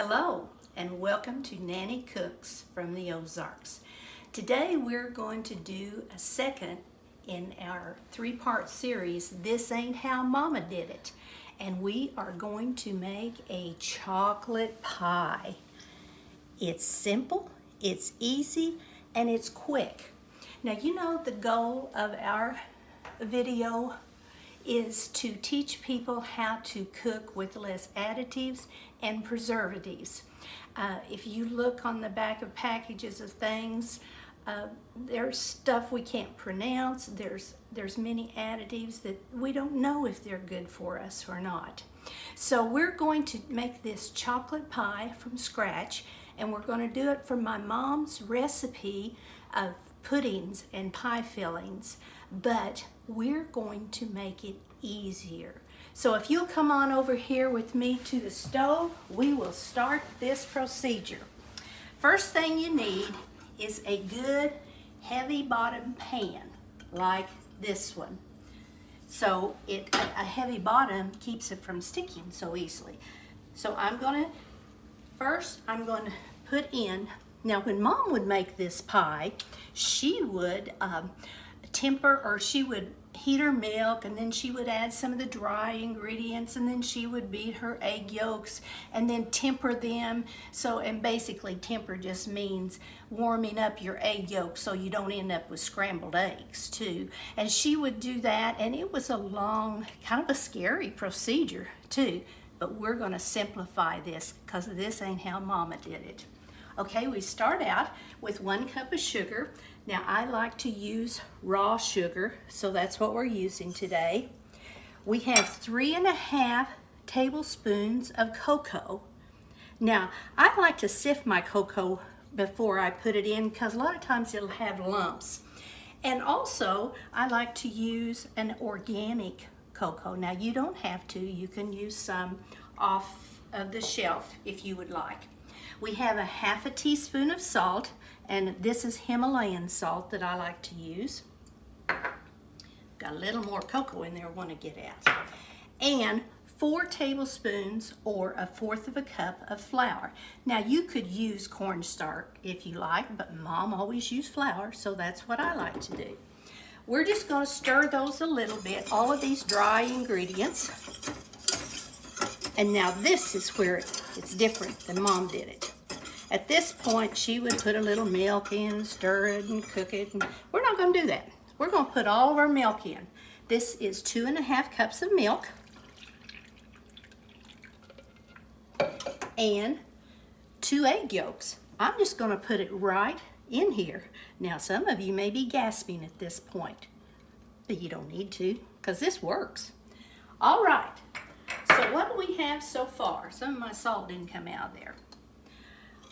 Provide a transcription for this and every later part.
Hello and welcome to Nanny Cooks from the Ozarks. Today we're going to do a second in our three-part series, This Ain't How Mama Did It. And we are going to make a chocolate pie. It's simple, it's easy, and it's quick. Now you know the goal of our video is to teach people how to cook with less additives and preservatives. If you look on the back of packages of things, there's stuff we can't pronounce. There's many additives that we don't know if they're good for us or not. So we're going to make this chocolate pie from scratch, and we're going to do it from my mom's recipe of puddings and pie fillings, but we're going to make it easier. So if you'll come on over here with me to the stove, we will start this procedure. First thing you need is a good heavy bottom pan like this one. So a heavy bottom keeps it from sticking so easily. So first I'm going to put in, now when Mom would make this pie, she would temper, or she would heat her milk, and then she would add some of the dry ingredients, and then she would beat her egg yolks and then temper them. So, and basically temper just means warming up your egg yolk so you don't end up with scrambled eggs too. And she would do that, and it was a long, kind of a scary procedure too. But we're going to simplify this because this ain't how Mama did it. Okay, we start out with 1 cup of sugar. Now I like to use raw sugar, so that's what we're using today. We have 3½ tablespoons of cocoa. Now I like to sift my cocoa before I put it in because a lot of times it'll have lumps. And also I like to use an organic cocoa. Now you don't have to, you can use some off of the shelf if you would like. We have a 1/2 teaspoon of salt, and this is Himalayan salt that I like to use. Got a little more cocoa in there I want to get at. And 4 tablespoons or 1/4 of a cup of flour. Now you could use cornstarch if you like, but Mom always used flour, so that's what I like to do. We're just going to stir those a little bit, all of these dry ingredients. And now this is where it's different than Mom did it. At this point, she would put a little milk in, stir it and cook it. And we're not going to do that. We're going to put all of our milk in. This is 2½ cups of milk and 2 egg yolks. I'm just going to put it right in here. Now, some of you may be gasping at this point, but you don't need to because this works. All right. So what do we have so far? Some of my salt didn't come out there.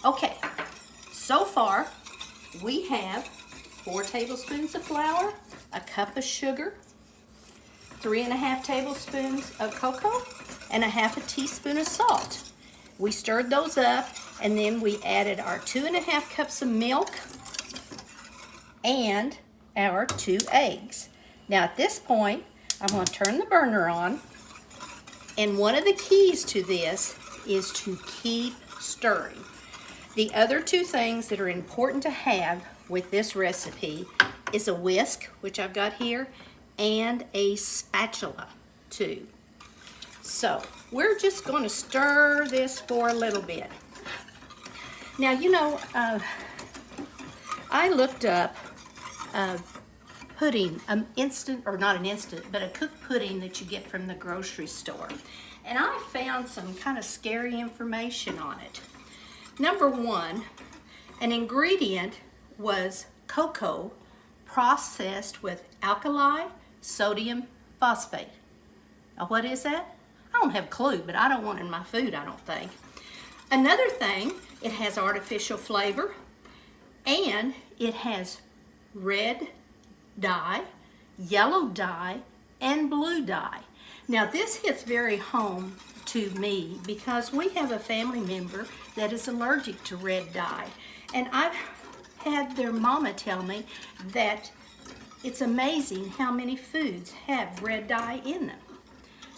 Okay, so far we have 4 tablespoons of flour, 1 cup of sugar, 3½ tablespoons of cocoa, and 1/2 teaspoon of salt. We stirred those up, and then we added our 2½ cups of milk and our 2 eggs. Now at this point, I'm going to turn the burner on. And one of the keys to this is to keep stirring. The other 2 things that are important to have with this recipe is a whisk, which I've got here, and a spatula too. So we're just going to stir this for a little bit. Now, you know, I looked up pudding, instant, or not an instant, but a cooked pudding that you get from the grocery store. And I found some kind of scary information on it. Number 1, an ingredient was cocoa processed with alkali sodium phosphate. Now what is that? I don't have a clue, but I don't want it in my food, I don't think. Another thing, it has artificial flavor, and it has red dye, yellow dye, and blue dye. Now this hits very home to me because we have a family member that is allergic to red dye, and I've had their mama tell me that it's amazing how many foods have red dye in them.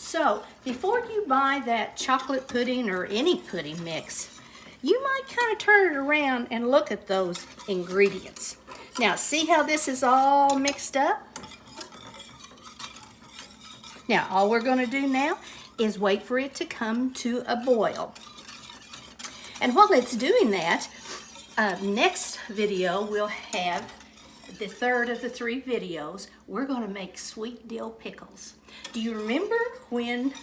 So before you buy that chocolate pudding or any pudding mix, you might kind of turn it around and look at those ingredients. Now, see how this is all mixed up? Now, all we're going to do now is wait for it to come to a boil. And while it's doing that, next video we'll have the third of the 3 videos. We're going to make sweet dill pickles. Do you remember when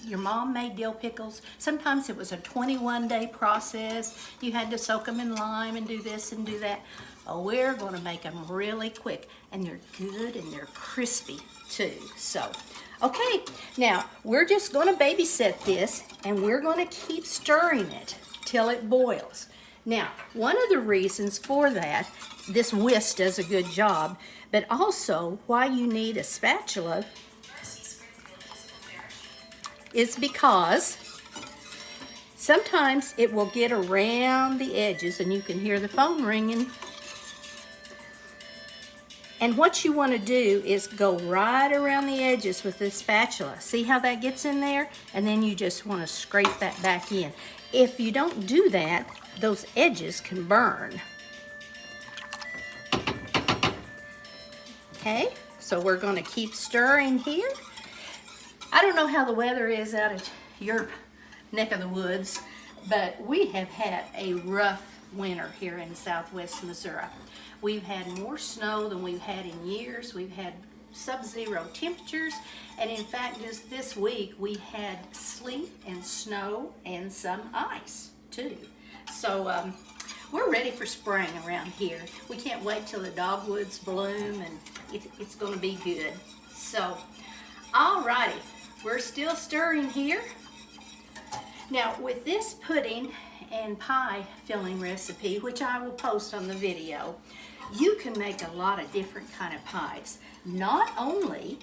your mom made dill pickles? Sometimes it was a 21-day process. You had to soak them in lime and do this and do that. Oh, we're going to make them really quick, and they're good and they're crispy too. So, okay, now we're just going to babysit this, and we're going to keep stirring it till it boils. Now, one of the reasons for that, this whisk does a good job, but also why you need a spatula is because sometimes it will get around the edges, and you can hear the phone ringing. And what you want to do is go right around the edges with this spatula. See how that gets in there? And then you just want to scrape that back in. If you don't do that, those edges can burn. Okay, so we're going to keep stirring here. I don't know how the weather is out at your neck of the woods, but we have had a rough winter here in southwest Missouri. We've had more snow than we've had in years. We've had sub-zero temperatures, and in fact just this week we had sleet and snow and some ice too. So we're ready for spring around here. We can't wait till the dogwoods bloom, and it's going to be good. So alrighty, we're still stirring here. Now with this pudding and pie filling recipe, which I will post on the video, you can make a lot of different kind of pies. Not only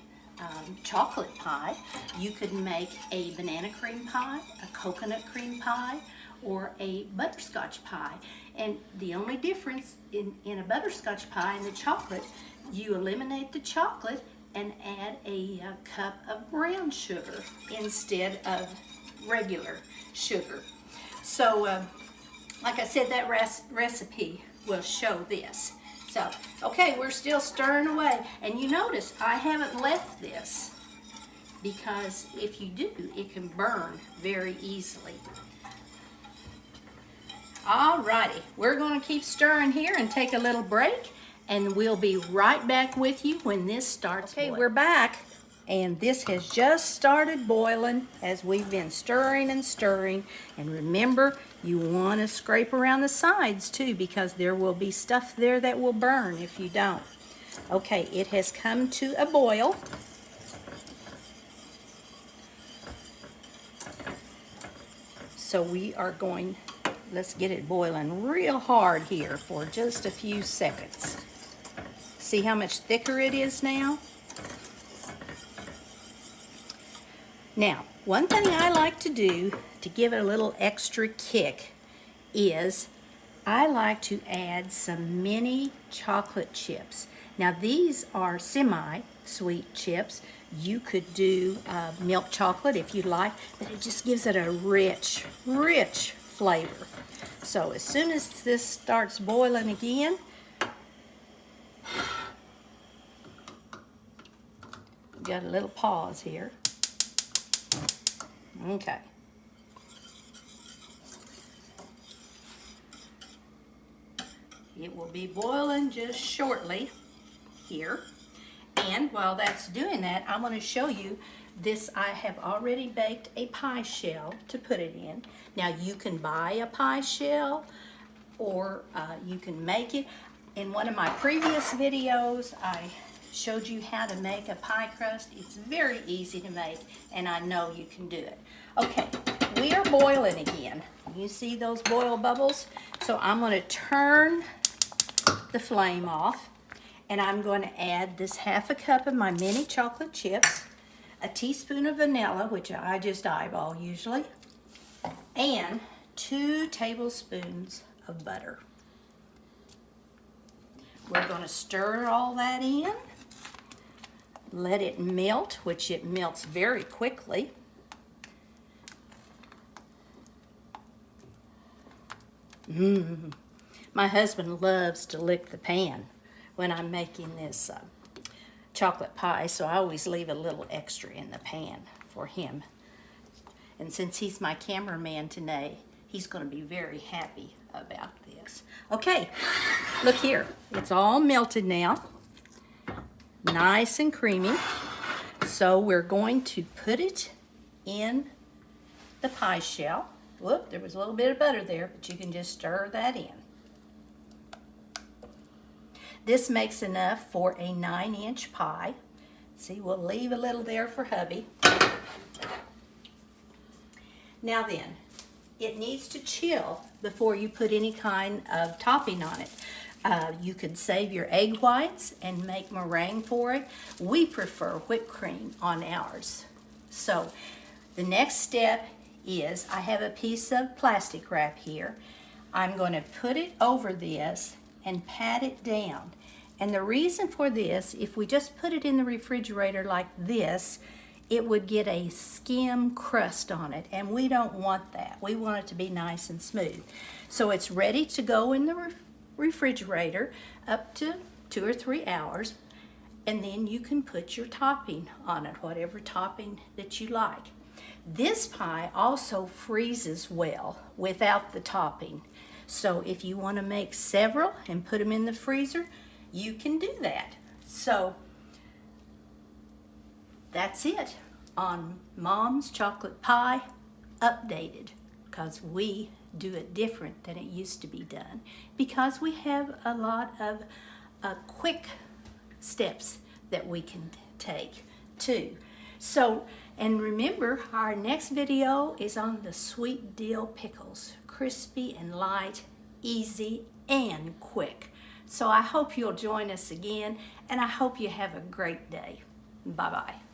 chocolate pie, you could make a banana cream pie, a coconut cream pie, or a butterscotch pie. And the only difference in a butterscotch pie and the chocolate, you eliminate the chocolate and add a cup of brown sugar instead of regular sugar. So, like I said, that recipe will show this. So, okay, we're still stirring away. And you notice I haven't left this, because if you do, it can burn very easily. Alrighty, we're going to keep stirring here and take a little break, and we'll be right back with you when this starts boiling. Okay, we're back, and this has just started boiling as we've been stirring and stirring. And remember, you want to scrape around the sides too, because there will be stuff there that will burn if you don't. Okay, it has come to a boil. So we are going, let's get it boiling real hard here for just a few seconds. See how much thicker it is now? Now, one thing I like to do to give it a little extra kick is I like to add some mini chocolate chips. Now, these are semi-sweet chips. You could do milk chocolate if you like, but it just gives it a rich, rich flavor. So as soon as this starts boiling again, got a little pause here. Okay. It will be boiling just shortly here. And while that's doing that, I want to show you this. I have already baked a pie shell to put it in. Now you can buy a pie shell, or you can make it. In one of my previous videos, I showed you how to make a pie crust. It's very easy to make, and I know you can do it. Okay, we are boiling again. You see those boil bubbles? So I'm going to turn the flame off, and I'm going to add this half a cup of my mini chocolate chips, a teaspoon of vanilla, which I just eyeball usually, and 2 tablespoons of butter. We're going to stir all that in. Let it melt, which it melts very quickly. My husband loves to lick the pan when I'm making this chocolate pie, so I always leave a little extra in the pan for him. And since he's my cameraman today, he's going to be very happy about this. Okay, look here. It's all melted now. Nice and creamy. So we're going to put it in the pie shell. Whoop, there was a little bit of butter there, but you can just stir that in. This makes enough for a 9-inch pie. See, we'll leave a little there for hubby. Now then, it needs to chill before you put any kind of topping on it. You could save your egg whites and make meringue for it. We prefer whipped cream on ours. So the next step is I have a piece of plastic wrap here. I'm going to put it over this and pat it down. And the reason for this, if we just put it in the refrigerator like this, it would get a skim crust on it, and we don't want that. We want it to be nice and smooth. So it's ready to go in the refrigerator up to 2 or 3 hours, and then you can put your topping on it, whatever topping that you like. This pie also freezes well without the topping. So if you want to make several and put them in the freezer, you can do that. So that's it on Mom's Chocolate Pie Updated, because we do it different than it used to be done, because we have a lot of quick steps that we can take too. So, and remember, our next video is on the sweet dill pickles. Crispy and light, easy and quick. So I hope you'll join us again, and I hope you have a great day. Bye-bye.